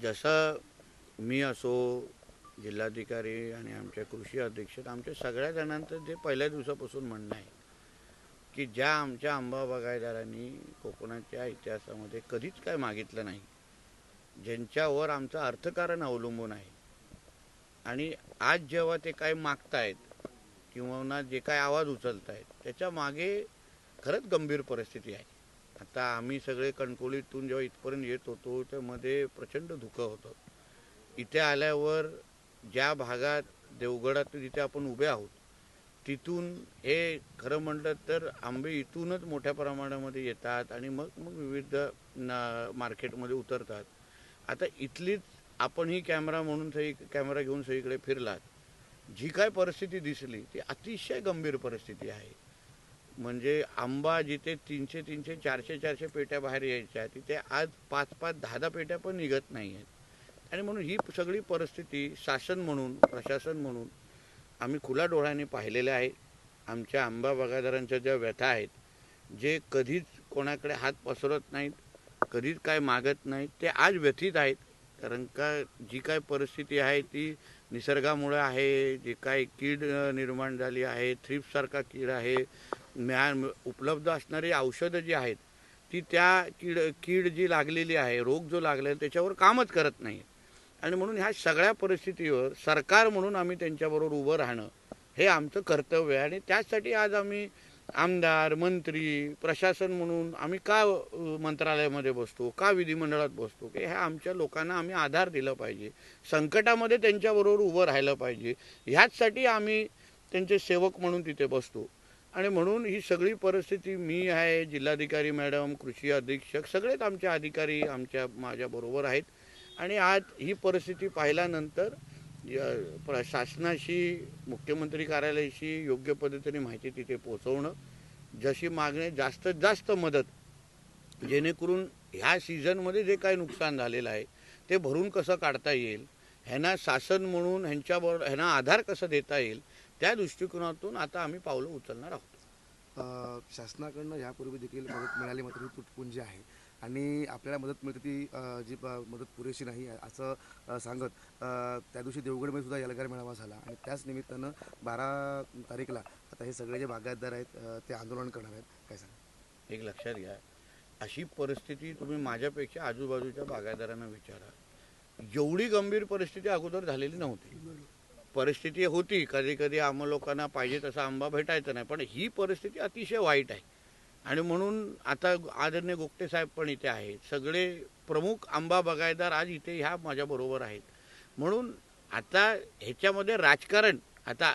जसं मी असो, जिल्हाधिकारी आणि आमच्या कृषी अधीक्षक, आमच्या सगळ्या जणांचं जे पहिल्या दिवसापासून म्हणणं आहे की ज्या आमच्या आंबा बागायतदारांनी कोकणाच्या इतिहासामध्ये कधीच काय मागितलं नाही, ज्यांच्यावर आमचं अर्थकारण अवलंबून आहे, आणि आज जेव्हा ते काय मागतायत किंवा ना जे काय आवाज उचलत आहेत त्याच्या मागे खरंच गंभीर परिस्थिती आहे. आता आम्ही सगळे कणकवलीतून जेव्हा इथपर्यंत येत होतो त्यामध्ये प्रचंड धुकं होतं. इथे आल्यावर ज्या भागात देवगडात जिथे आपण उभे आहोत तिथून हे खरं म्हटलं तर आंबे इथूनच मोठ्या प्रमाणामध्ये येतात आणि मग मग विविध मार्केटमध्ये उतरतात. आता इथलीच आपण ही कॅमेरा म्हणून कॅमेरा घेऊन सगळीकडे फिरलात, जी काय परिस्थिती दिसली ती अतिशय गंभीर परिस्थिती आहे. म्हणजे आंबा जिथे 300 400 पेट्या बाहेर यायच्या तिथे आज 5 10 पेट्या पण निघत नाही आहेत. आणि म्हणून ही सगळी परिस्थिती शासन म्हणून, प्रशासन म्हणून आम्ही खुल्या डोळ्याने पाहिलेल्या आहे. आमच्या आंबा बागायतदारांच्या ज्या व्यथा आहेत, जे कधीच कोणाकडे हात पसरत नाहीत, कधीच काय मागत नाहीत, ते आज व्यथित आहेत. कारण का जी काय परिस्थिती आहे ती निसर्गामुळे आहे. जे काय कीड निर्माण झाली आहे, थ्रिप्ससारखा कीड आहे, उपलब्ध असणारी औषधं जी आहेत ती त्या कीड जी लागलेली आहे, रोग जो लागलेला त्याच्यावर कामच करत नाही. आणि म्हणून ह्या सगळ्या परिस्थितीवर सरकार म्हणून आम्ही त्यांच्याबरोबर उभं राहणं हे आमचं कर्तव्य आहे. आणि त्याचसाठी आज आम्ही आमदार, मंत्री, प्रशासन म्हणून आम्ही का मंत्रालयामध्ये बसतो, का विधिमंडळात बसतो, की ह्या आमच्या लोकांना आम्ही आधार दिला पाहिजे, संकटामध्ये त्यांच्याबरोबर उभं राहिलं पाहिजे, ह्याचसाठी आम्ही त्यांचे सेवक म्हणून तिथे बसतो. आणि म्हणून ही सगळी परिस्थिती मी आहे, जिल्हाधिकारी मॅडम, कृषी अधीक्षक, सगळेच आमचे अधिकारी माझ्याबरोबर आहेत. आणि आज ही परिस्थिती पाहिल्यानंतर शासनाशी, मुख्यमंत्री कार्यालयाशी योग्य पद्धतीने माहिती तिथे पोहोचवणं, जशी मागणी जास्तीत जास्त मदत, जेणेकरून ह्या सीझनमध्ये जे काही नुकसान झालेलं आहे ते भरून कसं काढता येईल, ह्यांना शासन म्हणून ह्यांना आधार कसा देता येईल, त्या दृष्टिकोनातून आता आम्ही पावलं उचलणार आहोत. शासनाकडनं यापूर्वी देखील मदत मिळाली, मात्र ही तुटपुंजी आहे आणि आपल्याला मदत मिळते ती जी मदत पुरेशी नाही असं सांगत त्या दिवशी देवगडमध्ये सुद्धा एल्गार मेळावा झाला आणि त्याच निमित्तानं 12 तारीखला आता हे सगळे जे बागायतदार आहेत ते आंदोलन करणार आहेत. काय सांगा? एक लक्षात घ्या, अशी परिस्थिती तुम्ही माझ्यापेक्षा आजूबाजूच्या बागायतदारांना विचारा. एवढी गंभीर परिस्थिती अगोदर झालेली नव्हती. परिस्थिती होती, कधी कधी आम्हा लोकांना पाहिजे तसा आंबा भेटायचा नाही, पण ही परिस्थिती अतिशय वाईट आहे. आणि म्हणून आता आदरणीय गोगटे साहेब पण इथे आहेत, सगळे प्रमुख आंबा बागायतदार आज इथे ह्या माझ्याबरोबर आहेत. म्हणून आता ह्याच्यामध्ये राजकारण, आता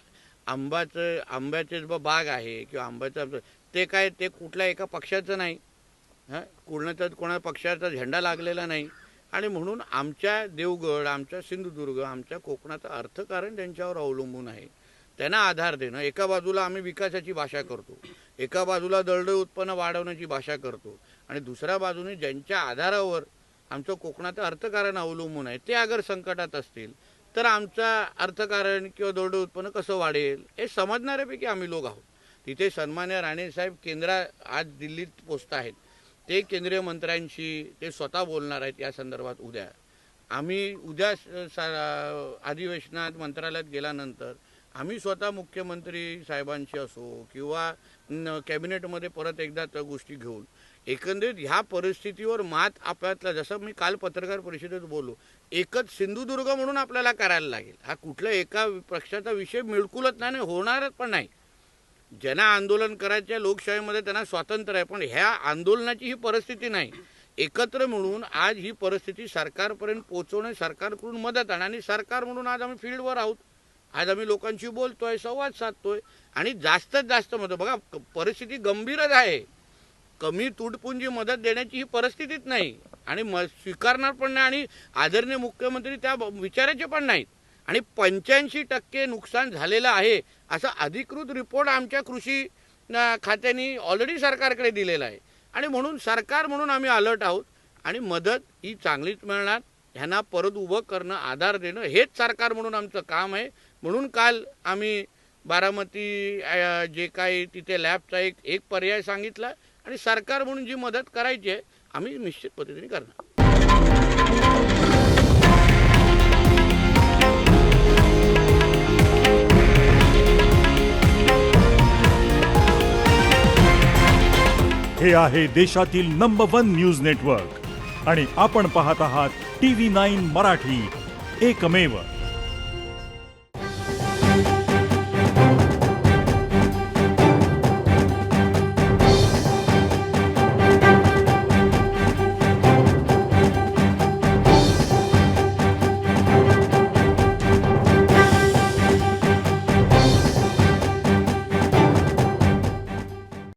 आंब्याचे बाग आहे किंवा आंब्याचं ते काय ते कुठल्या एका पक्षाचं नाही, कोणा पक्षाचा झेंडा लागलेला नाही. आणि म्हणून आमच्या देवगड, आमच्या सिंधुदुर्ग, आमच्या कोकणाचं अर्थकारण त्यांच्यावर अवलंबून आहे. त्यांना आधार देणं, एका बाजूला आम्ही विकासाची भाषा करतो, एका बाजूला दळदळ उत्पन्न वाढवण्याची भाषा करतो, आणि दुसऱ्या बाजूने ज्यांच्या आधारावर आमचं कोकणाचं अर्थकारण अवलंबून आहे ते अगर संकटात असतील तर आमचं अर्थकारण किंवा दळदळ उत्पन्न कसं वाढेल हे समजणाऱ्यापैकी आम्ही लोक आहोत. तिथे सन्मान्य राणेसाहेब आज दिल्लीत पोचत आहेत, ते केंद्रीय मंत्र्यांशी ते स्वतः बोलणार आहेत या संदर्भात. आम्ही उद्या अधिवेशनात मंत्रालयात गेल्यानंतर आम्ही स्वतः मुख्यमंत्री साहेबांशी असो किंवा कॅबिनेटमध्ये परत एकदा त्या गोष्टी घेऊन एकंदरीत ह्या परिस्थितीवर मात आपल्यातला, जसं मी काल पत्रकार परिषदेत बोललो, एकच सिंधुदुर्ग म्हणून आपल्याला करायला लागेल. हा कुठल्या एका पक्षाचा विषय मिळकुलत नाही, होणारच पण नाही. ज्यांना आंदोलन करायच्या लोकशाहीमध्ये त्यांना स्वातंत्र्य आहे, पण ह्या आंदोलनाची ही परिस्थिती नाही. एकत्र मिळून आज ही परिस्थिती सरकारपर्यंत पोहोचवणे, सरकारकडून मदत आणणे. आणि सरकार म्हणून आज आम्ही फील्डवर आहोत, आज आम्ही लोकांशी बोलतोय, संवाद साधतोय आणि जास्तीत जास्त मदत. बघा, परिस्थिती गंभीरच आहे, कमी तुटपुंजी मदत देण्याची ही परिस्थितीच नाही आणि स्वीकारणार पण नाही. आणि आदरणीय मुख्यमंत्री त्या विचाराचे पण नाहीत. आणि 85% नुकसान झालेलं आहे असा अधिकृत रिपोर्ट आमच्या कृषी खात्याने ऑलरेडी सरकारकडे दिलेला आहे. आणि म्हणून सरकार म्हणून आम्ही अलर्ट आहोत आणि मदत ही चांगलीच मिळणार. ह्यांना परत उभं करणं, आधार देणं हेच सरकार म्हणून आमचं काम आहे. म्हणून काल आम्ही बारामती जे काही तिथे लॅबचा एक पर्याय सांगितला आणि सरकार म्हणून जी मदत करायची आहे आम्ही निश्चित पद्धतीने करणार. हे आहे देशातील नंबर 1 न्यूज नेटवर्क आणि आपण पाहत आहात TV9 मराठी, एकमेव.